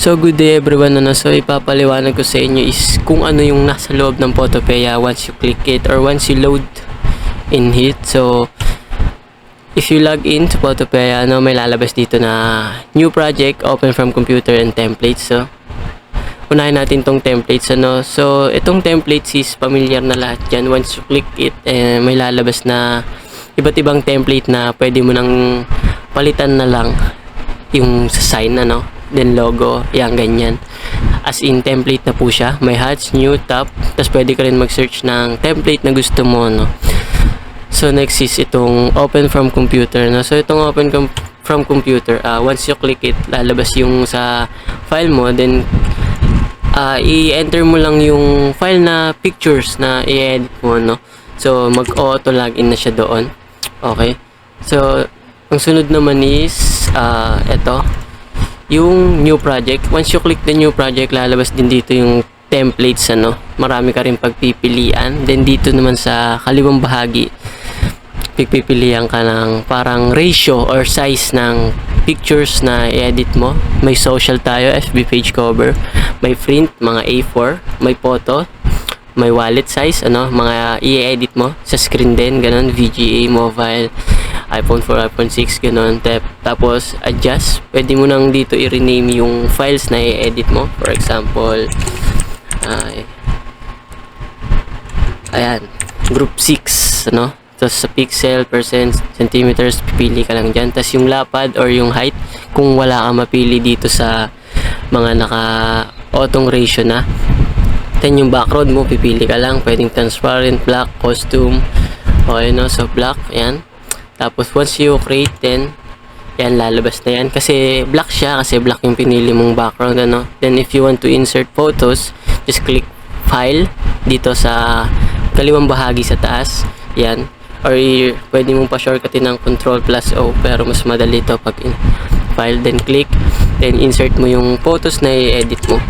So good day everyone, so ipapaliwanag ko sa inyo is kung ano yung nasa loob ng Photopea once you click it or once you load in it. So if you log in to Photopea, may lalabas dito na new project, open from computer and templates. So unahin natin tong templates. So itong templates is familiar na lahat dyan. Once you click it, may lalabas na iba't ibang template na pwede mo nang palitan na lang yung sa sign, then logo, yan, ganyan. As in, template na po siya. May hats, new, top. Tapos pwede ka rin mag-search ng template na gusto mo, So, next is itong open from computer, So, itong open from computer, once you click it, lalabas yung sa file mo. Then, i-enter mo lang yung file na pictures na i-edit mo, So, mag-auto login na siya doon. Okay. So, ang sunod naman is, ito. Yung new project. Once you click the new project, lalabas din dito yung templates, Marami ka rin pagpipilian. Then dito naman sa kaliwang bahagi, pipilian ka ng parang ratio or size ng pictures na i-edit mo. May social tayo, FB page cover. May print, mga A4. May photo. May wallet size, mga i-edit mo sa screen din, ganun, VGA, mobile, iPhone 4, iPhone 6, ganun. Tapos, adjust. Pwede mo nang dito i-rename yung files na i-edit mo. For example, ayan, group 6, Tapos sa pixel, percent, centimeters, pipili ka lang dyan. Tapos yung lapad or yung height, kung wala kang mapili dito sa mga naka-autong ratio na. Then yung background mo, pipili ka lang. Pwedeng transparent, black, costume. Okay, So, black, yan. Tapos, once you create, then, yan, lalabas na yan. Kasi, black siya. Kasi, black yung pinili mong background, Then, if you want to insert photos, just click file dito sa kaliwang bahagi sa taas. Yan. Or, pwede mong pa-shortcutin ng Ctrl+O. Pero, mas madali ito pag file, then click. Then, insert mo yung photos na i-edit mo.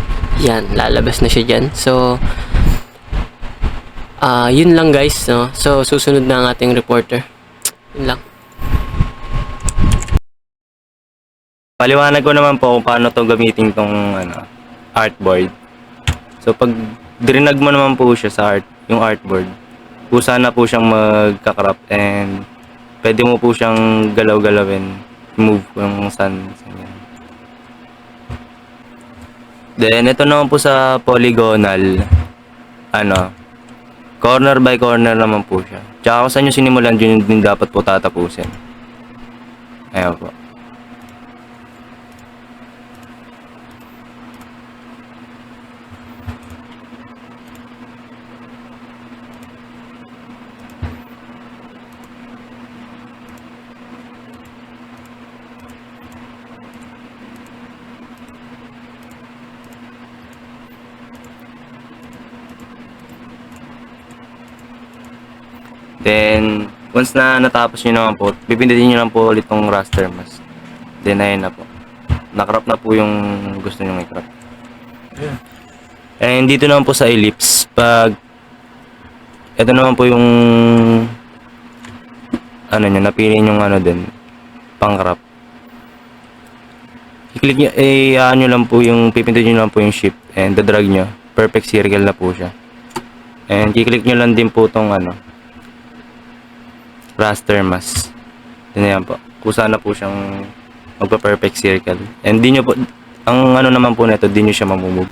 Yan, lalabas na siya dyan. So, yun lang guys, So, susunod na ang ating reporter. Yun lang. Paliwanag ko naman po kung paano to gamitin tong artboard. So, pag drinag mo naman po siya sa yung artboard, kusa na po siyang magka-crop and pwede mo po siyang galaw-galawin, move kung saan. Then, ito naman po sa polygonal, corner by corner naman po siya. Tsaka kung saan nyo sinimulan, yun din dapat po tatapusin. Ayan po. Then, once na natapos nyo naman po, pipindutin nyo lang po ulit tong raster mask. Then, ayun na po. Nakrop na po yung gusto nyo i-crop. And dito naman po sa ellipse, ito naman po yung napili yung din, pang crop. I-click nyo, nyo lang po yung, pipindutin nyo lang po yung shift and dadrag nyo. Perfect circle na po siya. And i-click nyo lang din po tong raster mask. Yan po. Kusa na po siyang magpa-perfect circle. And di nyo po, ang naman po nito, di nyo siya mamumove.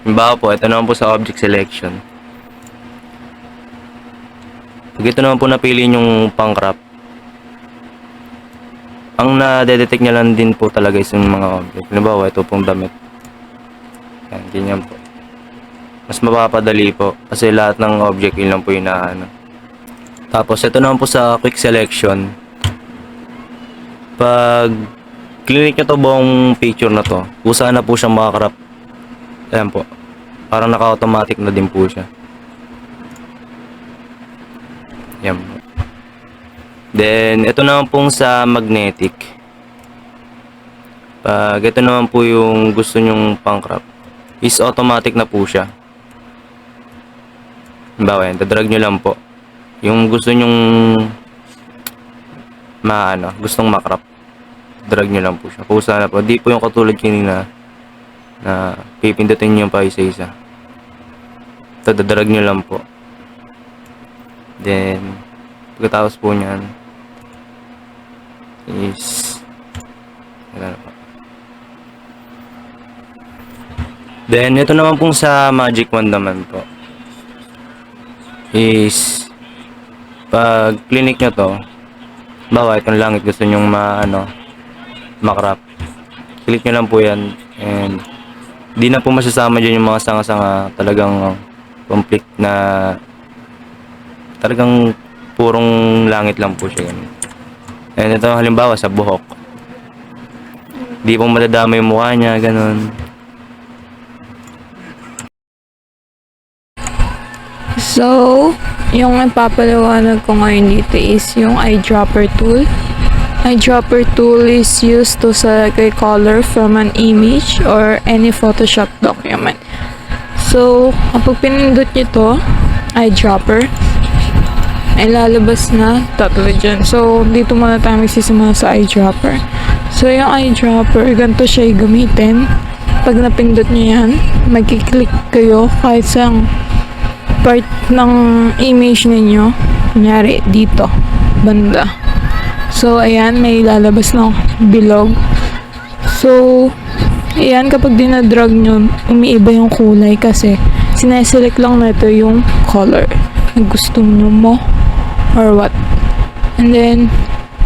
Halimbawa po, ito naman po sa object selection. Pag ito naman po napili yung pang crop, ang na-detect niya lang din po talaga is yung mga object. Halimbawa, ito pong damit. Yan, ganyan po. Mas mapapadali po kasi lahat ng object yun lang po yung Tapos, ito naman po sa quick selection. Pag click nyo to buong picture na to, kusa na po siyang makakrap. Ayan po. Parang naka-automatic na din po siya. Ayan po. Then, ito naman pong sa magnetic. Pag ito naman po yung gusto nyong pang-crop, is automatic na po siya. Halimbawa yan, dadrag nyo lang po yung gusto nyong gustong makrap. drag nyo lang po siya. Kusa na po. Di po yung katulad kanina na pipindutin nyo pa isa-isa. Ito, dadrag nyo lang po. Then, pagkatapos po nyan is wala na po. Then, ito naman pong sa Magic Wand naman po is pag clinic nyo to, bawa itong langit gusto nyong makrap, click nyo lang po yan and di na po masasama dyan yung mga sanga-sanga, talagang complete na talagang purong langit lang po siya yan. And ito halimbawa sa buhok, di po madadama yung mukha niya, ganun. So, yung ipapaliwanag ko ngayon dito is yung eyedropper tool. Eyedropper tool is used to select a color from an image or any Photoshop document. So, kapag pinindot nyo to, eyedropper, ay lalabas na tatlo dyan. So, dito muna tayo magsisimula sa eyedropper. So, yung eyedropper, ganito siya gamitin. Pag napindot nyo yan, magkiklik kayo kahit sa part ng image ninyo, kunyari dito banda. So ayan, may lalabas na bilog. So ayan, kapag dinadrag nyo, umiiba yung kulay kasi sineselect lang na ito yung color na gusto nyo mo or what. And then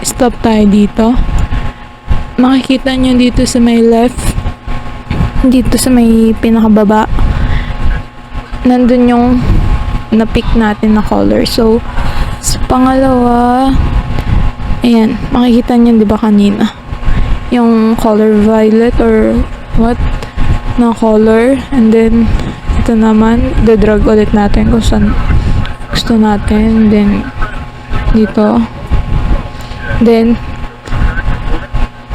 stop tayo dito. Makikita nyo dito sa may left, dito sa may pinakababa, nandun yung na-pick natin na color. So, sa pangalawa, ayan, makikita nyo diba kanina yung color violet or what na color, and then ito naman, dadrag ulit natin kung saan gusto natin, then dito, then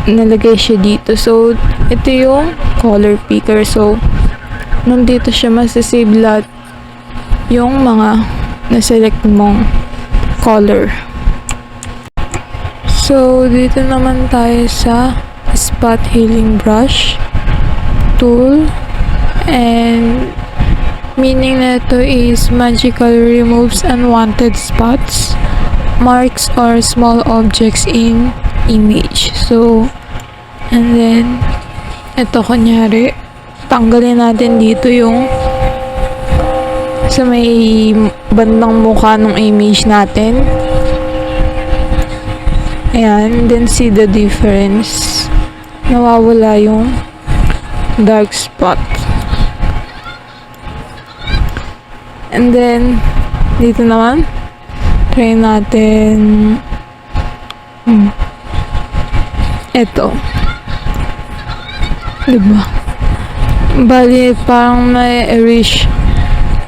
nalagay siya dito. So, ito yung color picker. So, nandito siya masasave lahat yung mga na-select mong color. So, dito naman tayo sa spot healing brush tool, and meaning na ito is magically removes unwanted spots, marks, or small objects in image. So, and then ito kunyari, tanggalin natin dito yung sa may bandang mukha ng image natin. Ayan, then see the difference. Nawawala yung dark spot. And then, dito naman, try natin eto. Diba? Bali, parang na-erase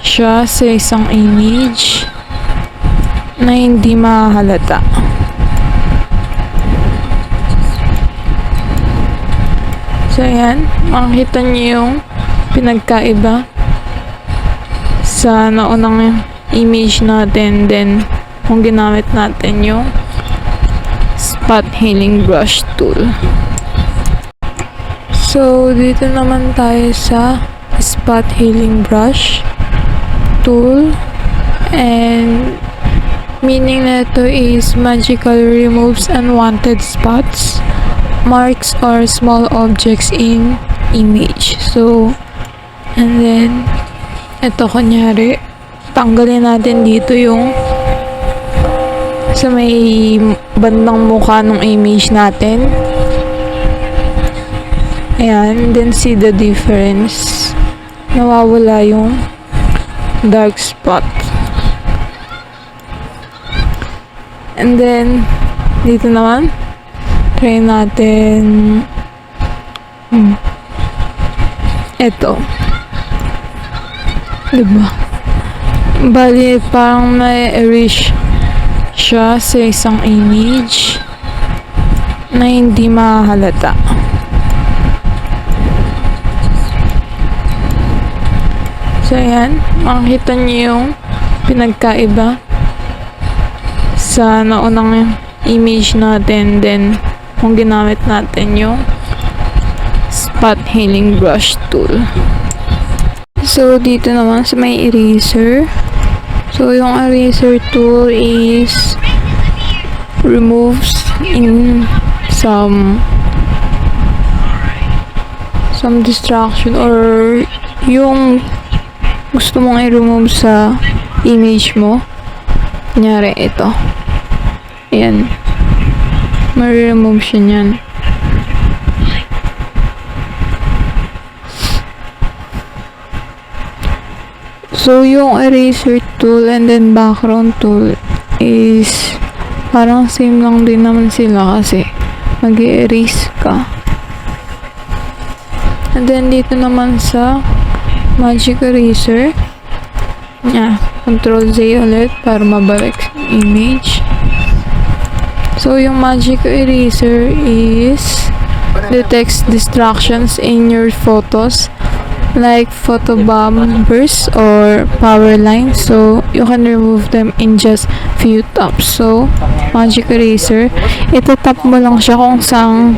siya sa isang image na hindi mahalata. So, ayan. Makikita niyo yung pinagkaiba sa naunang image natin, then kung ginamit natin yung spot healing brush tool. So, dito naman tayo sa spot healing brush tool, and meaning na ito is magically removes unwanted spots, marks, or small objects in image. So, and then ito kunyari, tanggalin natin dito yung sa may bandang mukha ng image natin. Ayan, then see the difference. Nawawala yung dark spot. And then dito naman, try natin eto. Diba? Bali, parang na-erase siya sa isang image na hindi mahalata. So, ayan. Makikita niyo yung pinagkaiba sa naunang image natin, then kung ginamit natin yung spot healing brush tool. So, dito naman sa may eraser. So, yung eraser tool is removes in some distraction or yung gusto mong i-remove sa image mo. Kunyari, ito. Ayan. Ma-remove siya niyan. So, yung eraser tool and then background tool is parang same lang din naman sila kasi mag-erase ka. And then, dito naman sa magic eraser, Control Z ulit para mabalik yung image. So, yung magic eraser is detects distractions in your photos like photo bumpers or power lines, so you can remove them in just few taps. So, magic eraser, itatap mo lang siya kung saang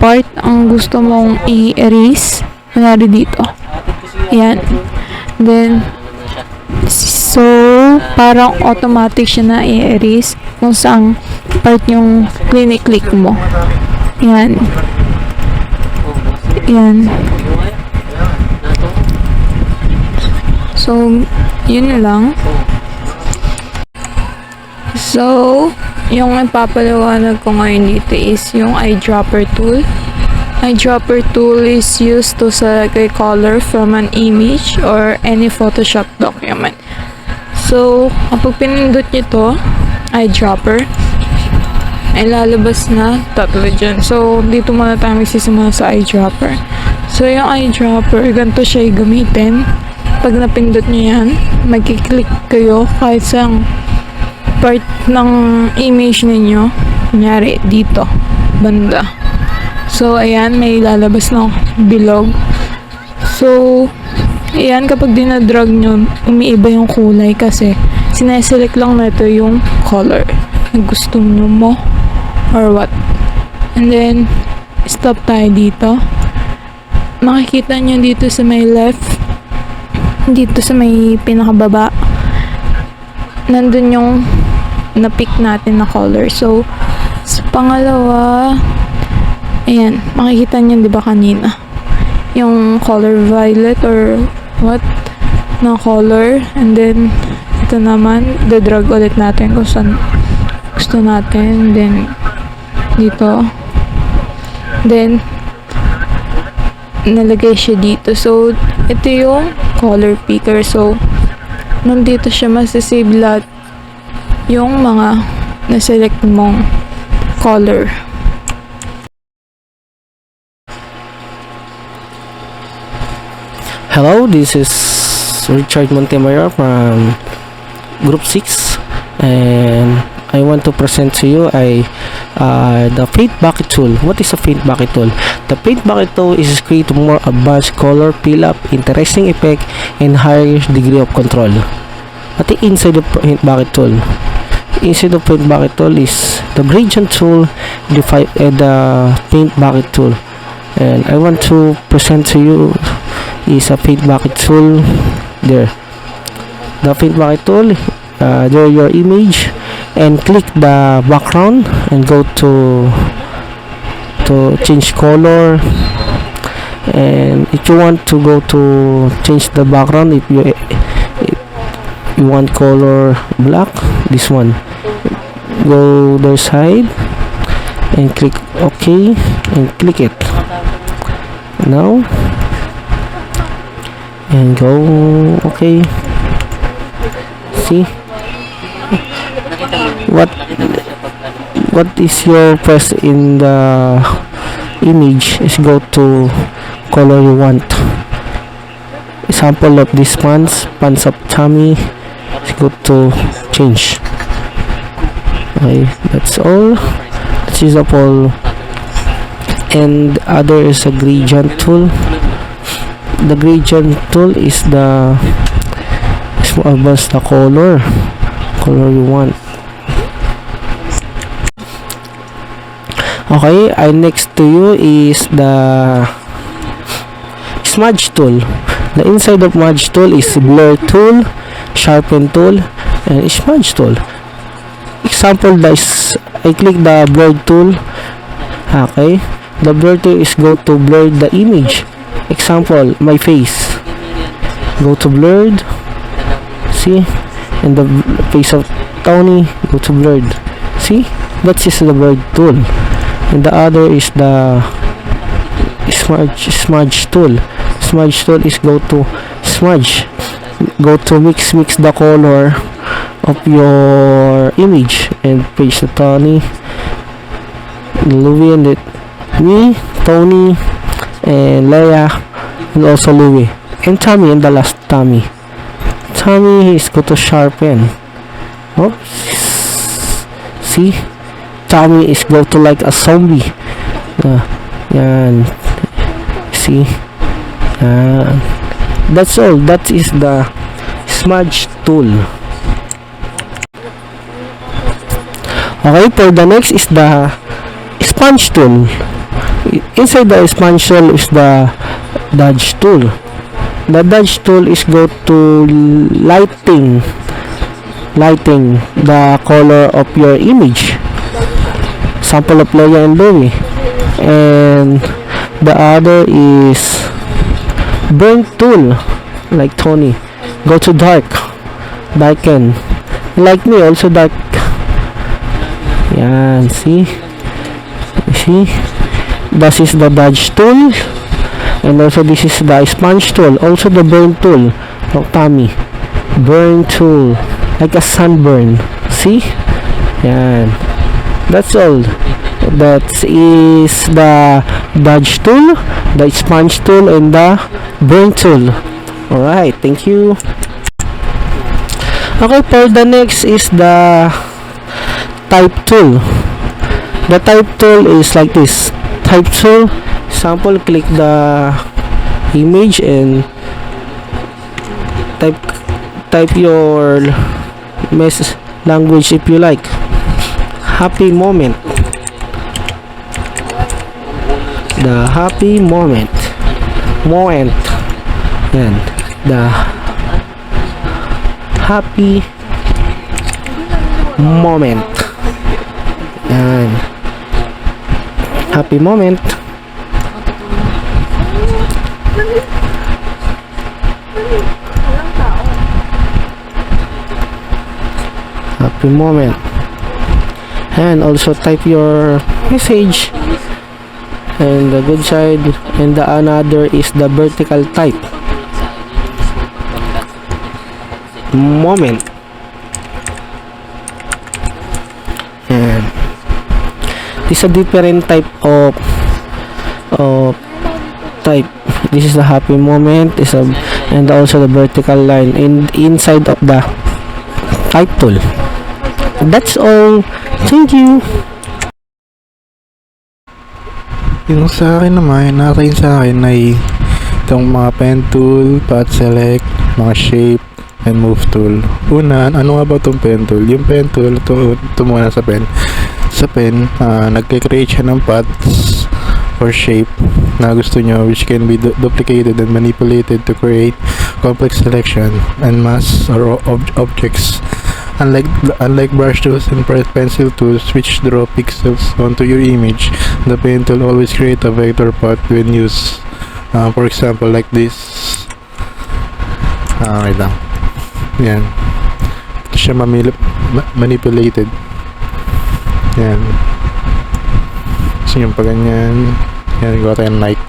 part ang gusto mong i-erase. Kunwari dito. Ayan. Then, so, parang automatic siya na i-erase kung saang part yung click mo. Ayan. Ayan. So, yun lang. So, yung ipapaliwanag ko ngayon dito is yung eyedropper tool. Eyedropper tool is used to select a color from an image or any Photoshop document. So, kapag pinindot nyo to, eyedropper, ay lalabas na tatlo dyan. So, dito muna tayo magsisimula sa eyedropper. So, yung eyedropper, ganito siya gamitin. Pag napindot nyo yan, magkiklik kayo kahit sa part ng image ninyo. Kunyari, dito, banda. So, ayan, may lalabas na bilog. So, ayan, kapag dinadrag nyo, umiiba yung kulay kasi sineselect lang na ito yung color na gusto nyo mo or what. And then, stop tayo dito. Makikita nyo dito sa may left, dito sa may pinakababa, nandun yung na-pick natin na color. So, sa pangalawa, ayan, makikita nyo diba kanina yung color violet or what na color, and then ito naman, dadrag ulit natin kung saan gusto natin, then dito, then nalagay siya dito. So, ito yung color picker. So, nandito siya masasave lahat yung mga na-select mong color. Hello, this is Richard Montemayor from Group 6, and I want to present to you the Paint Bucket tool. What is a Paint Bucket tool? The Paint Bucket tool is create more advanced color fill up, interesting effect, and higher degree of control. At the inside of Paint Bucket tool, inside of Paint Bucket tool is the gradient tool, the Paint Bucket tool, and I want to present to you is a Paint Bucket tool. There, the Paint Bucket tool. There your image, and click the background and go to change color. And if you want to go to change the background, if you want color black, this one, go the side and click OK and click it now and go OK. See what is your press in the image is go to color you want. Example of this pants of Tommy is go to change. Okay, that's all. This is all. And other is a gradient tool. The gradient tool is more advanced the color you want. Okay, next to you is the smudge tool. The inside of smudge tool is blur tool, sharpen tool, and smudge tool. Example, I click the blur tool. Okay, the blur tool is go to blur the image. Example, my face. Go to blurred. See, and the face of Tony, go to blurred. See, that is the blur tool. And the other is the smudge tool. Smudge tool is go to smudge. Go to mix the color of your image and page the Tony, Louie, and me, Tony, and Leia, and also Louie, and Tommy, and the last Tommy. Tommy is go to sharpen. Oops. See, Tommy is go to like a zombie. Yan. See. That's all. That is the smudge tool. Okay, for the next is the sponge tool. Inside the sponge tool is the dodge tool. The dodge tool is go to lighting the color of your image. Sample of Leia and Louie. And the other is burn tool, like Tony. Go to darken, like me, also dark. Yan, see, this is the dodge tool, and also this is the sponge tool, also the burn tool of Tommy. Burn tool, like a sunburn. See, yan, that's all. That is the dodge tool, the sponge tool, and the burn tool. Alright, thank you. Okay, for the next is the type tool. The type tool is like this. Type tool, sample, click the image and type your language if you like. Happy moment. The happy moment. Yan. The happy moment. Yan. Happy moment. Happy moment. And also type your message. And the good side, and the another is the vertical type. Moment. And this is a different type of type. This is the happy moment, and also the vertical line inside of the type tool. That's all. Thank you. Yung sa akin naman, nakain sa akin ay itong mga pen tool, path select, mga shape, and move tool. Una, ano nga ba itong pen tool? Yung pen tool, ito muna sa pen. Sa pen, nagkikreate siya ng paths or shape na gusto nyo, which can be duplicated and manipulated to create complex selection and mass or objects. Unlike brush tools and pencil tools which draw pixels onto your image, the pen tool always create a vector path when used. For example, like this. Wait lang. Yan. Ito siya manipulated. Yan. So yung pag ganyan. Yan, gawa tayo ng like.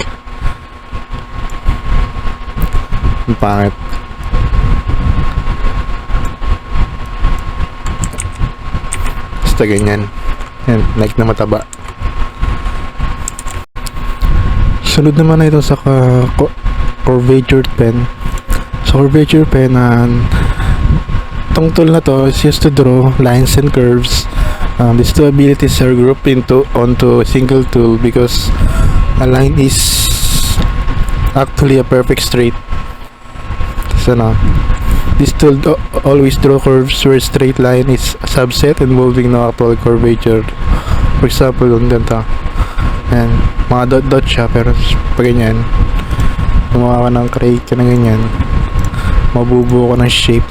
Ang pangit. Basta ganyan. Yan, like na mataba. Sunod naman na ito sa curvature pen. Sa curvature pen, itong tool na to is used to draw lines and curves. These two abilities are grouped onto a single tool because a line is actually a perfect straight. So this tool always draw curves where straight line is a subset involving no actual curvature. For example, yung ganito. Yan, mga dot siya, pero pag ganyan, gumawa ka ng create ka na ganyan, mabubuo ka ng shape.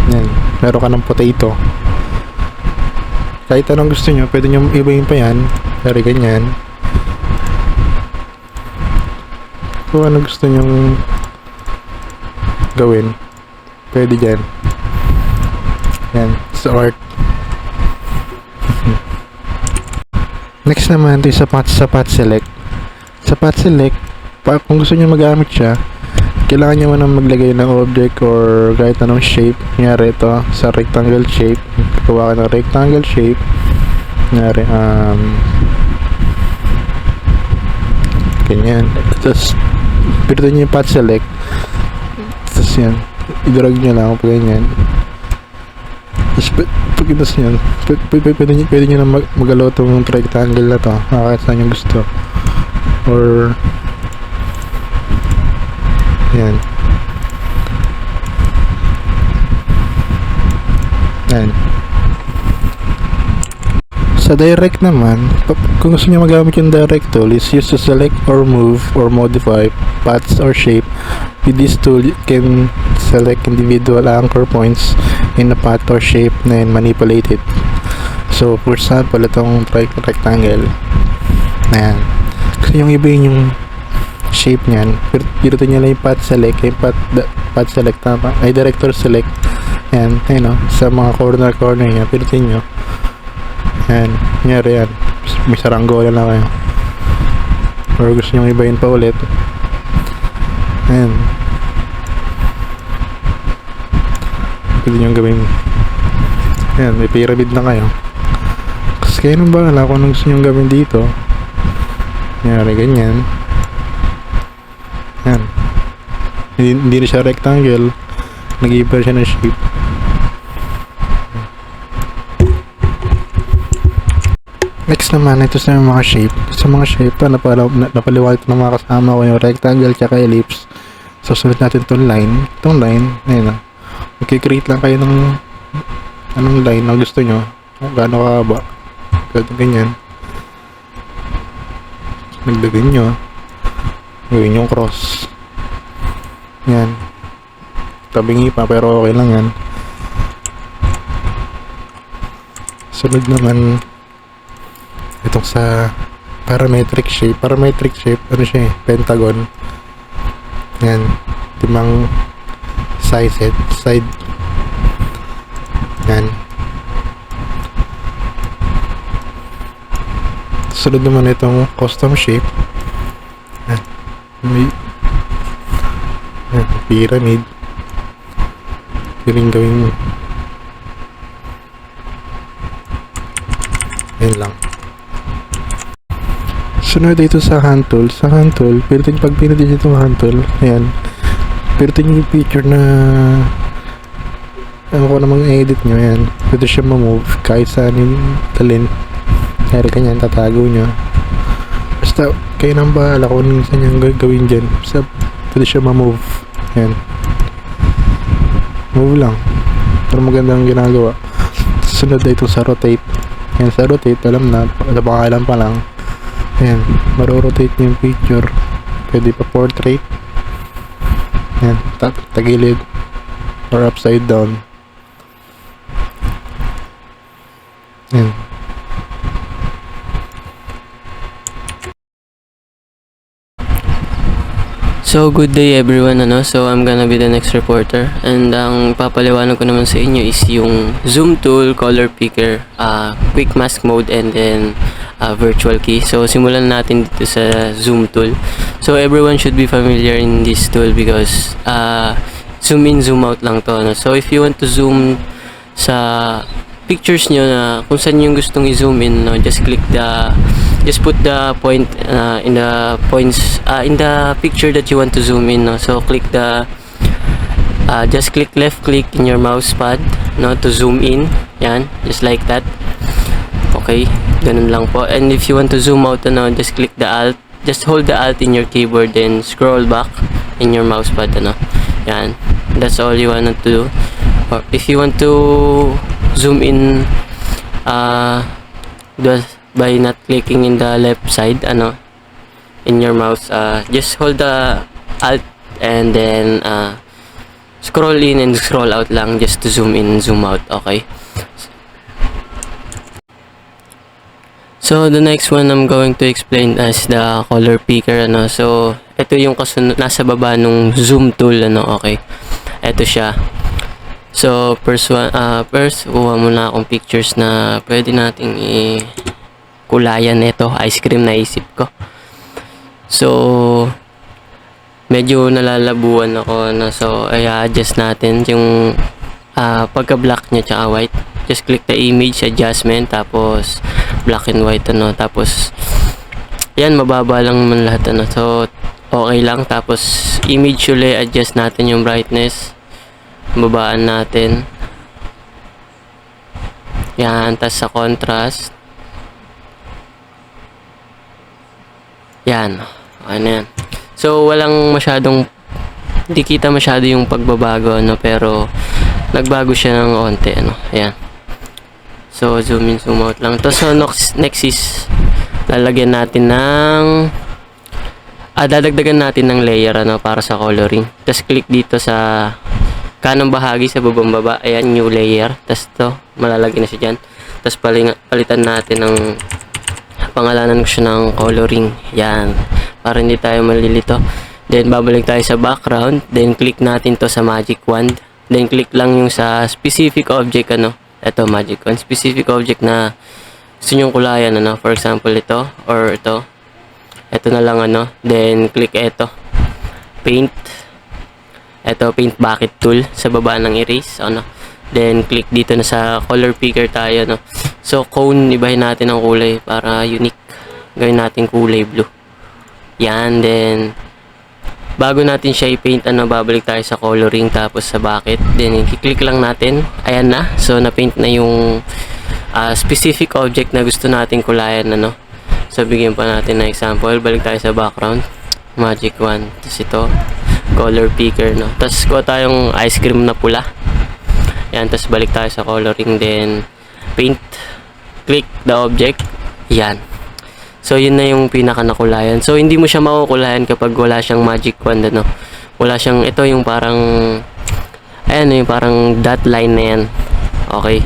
Yan, meron ka ng potato. Kahit anong gusto nyo, pwede nyo ibahin pa yan, pero ganyan. Kung ano gusto nyo gawin, pwede dyan. Yan, sa art. Next naman, ito sa path select. Sa path select, kung gusto nyo magamit siya, kailangan nyo man maglagay ng object or kahit anong shape. Kunyari ito, sa rectangle shape, gawa ka ng rectangle shape. Kunyari, ganyan. Tapos, pinutin nyo yung path select. Tapos yan, i-drag nyo lang pag ganyan. Tapos, pag itas nyo, pwede nyo na magalaw itong rectangle na to, kahit saan nyo gusto. Or yan. Yan. Sa direct naman, kung gusto niyo magamit yung direct tool, is used to select or move or modify paths or shape. With this tool, you can select individual anchor points in a path or shape and manipulate it. So, for example, itong rectangle. Ayan. Kasi yung iba yung shape niyan, pinutin nyo lang yung path select, yung path select tama, ay director select. Ayan, ayun o, sa mga corner niya, pinutin nyo. Ayan, nangyari yan. May saranggola na kayo. Or gusto nyo ibahin pa ulit. Ayan. Pwede nyo gawin. Ayan, may pyramid na kayo. Kasi kayo nang bahala kung anong gusto nyo gawin dito. Nangyari ganyan. Ayan. Hindi na siya rectangle. Nag-iba siya ng shape. Next naman, ito sa mga shape. Sa mga shape, napaliwanag ng mga kasama ko yung rectangle tsaka ellipse. So, sulit natin itong line. Itong line, ayun na. Mag-create lang kayo ng anong line na gusto nyo. Kung gaano kahaba. Ganyan. Naglagay nyo. Gawin yung cross. Yan. Tabingi pa, pero okay lang yan. Sunod naman, itong sa parametric shape, ano siya eh, pentagon. Yan, limang side. Yan. Sunod naman itong custom shape. Yan. May yan, pyramid. Piling gawin. Yan lang. Sunod dito sa hand tool. Sa hand tool, pag pinutin dito yung hand tool, ayan, pinutin yung picture na ano ko namang edit nyo, ayan, pwede siya ma-move kahit saan yung talin. Kaya kanyan, tatago nyo. Basta, kayo nang bahala kung saan yung gawin dyan. Basta, pwede siya ma-move. Ayan. Move lang. Pero magandang ginagawa. Sunod dito sa rotate. Ayan, sa rotate, alam na, napakalam pa lang. Ayan, maro-rotate niyo yung picture. Pwede pa portrait. Ayan, tagilid. Or upside down. Ayan. So, good day everyone, So, I'm gonna be the next reporter. And ang papaliwanag ko naman sa inyo is yung zoom tool, color picker, quick mask mode, and then virtual key. So, simulan natin dito sa zoom tool. So, everyone should be familiar in this tool because zoom in, zoom out lang to, So, if you want to zoom sa pictures nyo na kung saan yung gustong i-zoom in, just put the point in the points in the picture that you want to zoom in, So click the just click left click in your mouse pad, to zoom in. Yan, just like that. Okay, ganun lang po. And if you want to zoom out, just click the alt, just hold the alt in your keyboard and scroll back in your mouse pad, Yan, that's all you want to do. Or if you want to zoom in by not clicking in the left side, in your mouse. Just hold the alt and then scroll in and scroll out lang just to zoom in, zoom out, okay? So the next one I'm going to explain is the color picker, So ito yung kasunod nasa baba nung zoom tool, okay? Ito siya. So first kuha muna akong pictures na pwede nating kulayan ito, ice cream na isip ko. So medyo nalalabuan ako so i-adjust natin yung pagka black niya tsaka white. Just click the image adjustment tapos black and white, tapos yan, mababa lang naman lahat, so okay lang. Tapos image ulit, adjust natin yung brightness, babaan natin yan, tas sa contrast yan, okay na yan. So walang masyadong, hindi kita masyado yung pagbabago, pero nagbago siya ng onte, ayan. So zoom in, zoom out lang. Tapos so next is lalagyan natin ng dadagdagan natin ng layer, para sa coloring. Tapos click dito sa kanang bahagi sa babang baba, ayan, new layer. Tapos to malalagay na siya dyan. Tapos palitan natin ng pangalanan ko siya ng coloring, yan, para hindi tayo malilito. Then babalik tayo sa background, then click natin to sa magic wand, then click lang yung sa specific object, ito magic wand, specific object na gusto nyong kulayan, for example ito or ito na lang, then click ito paint, paint bucket tool sa baba ng erase, then click dito na sa color picker tayo, so cone, ibahin natin ang kulay para unique, gawin natin kulay blue, yan. Then bago natin siya i-paint, babalik tayo sa coloring tapos sa bucket, then i-click lang natin, ayan na, so na-paint na yung specific object na gusto natin kulayan, so bigyan pa natin na example, balik tayo sa background, magic wand, tapos ito color picker, tapos kuha tayong ice cream na pula, yan, tapos balik tayo sa coloring, then paint, click the object, yan. So yun na yung pinaka nakulayan. So hindi mo siya makukulayan kapag wala siyang magic wand, wala siyang, ito yung parang ayan, yung parang dot line na yan, okay?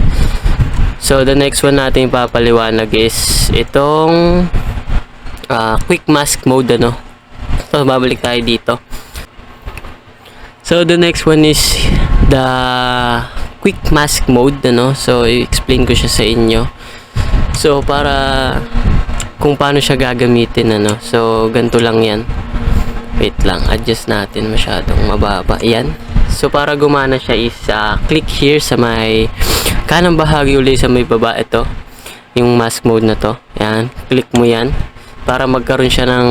So the next one natin papaliwanag is itong quick mask mode, so babalik tayo dito. So the next one is the quick mask mode, so i-explain ko siya sa inyo. So para kung paano siya gagamitin, so ganito lang yan, wait lang, adjust natin, masyadong mababa, yan. So para gumana siya is click here sa may kanang bahagi ulit sa may baba, ito yung mask mode na to, yan, click mo yan para magkaroon siya ng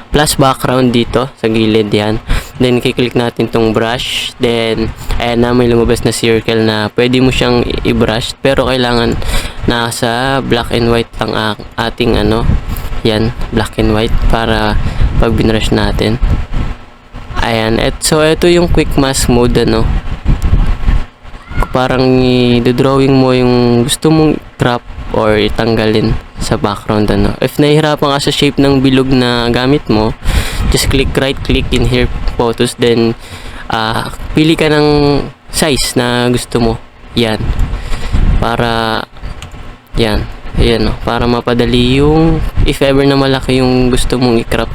plus background dito sa gilid, yan. Then kiklik natin tong brush, then ayan na, may lumabas na circle na pwede mo siyang i-brush, pero kailangan nasa black and white lang ating yan, black and white, para pag binrush natin, ayan. So ito yung quick mask mode, parang i-drawing mo yung gusto mong crop or itanggalin sa background, If nahihirapan ka sa shape ng bilog na gamit mo, just click right click in here photos, then pili ka ng size na gusto mo, yan, para yan, ayan, para mapadali yung if ever na malaki yung gusto mong i-crop,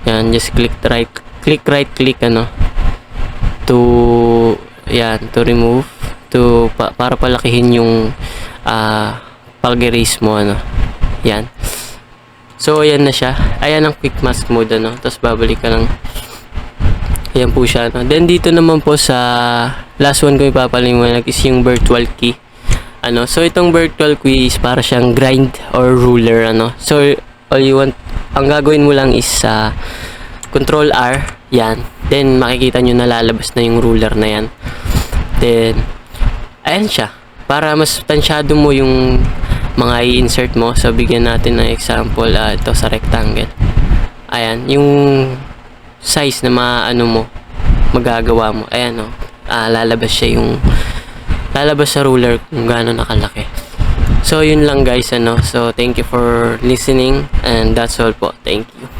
yan, just click right click to yan, to remove, to para palakihin yung pag-erase mo, yan. So ayan na siya, ayan ang quick mask mode, tapos babalik ka lang, ayan po siya, Then dito naman po sa last one ko ipapaliwanag is yung virtual key, so itong virtual key is para siyang grind or ruler, so all you want, ang gagawin mo lang is control R, yan, then makikita nyo nalalabas na yung ruler na yan, then ayan siya, para mas tansyado mo yung mga i-insert mo. So bigyan natin ng example, ito sa rectangle, ayan, yung size na magagawa mo, ayan, lalabas siya yung lalabas sa ruler kung gaano nakalaki. So yun lang guys, ano. So thank you for listening and that's all po. Thank you.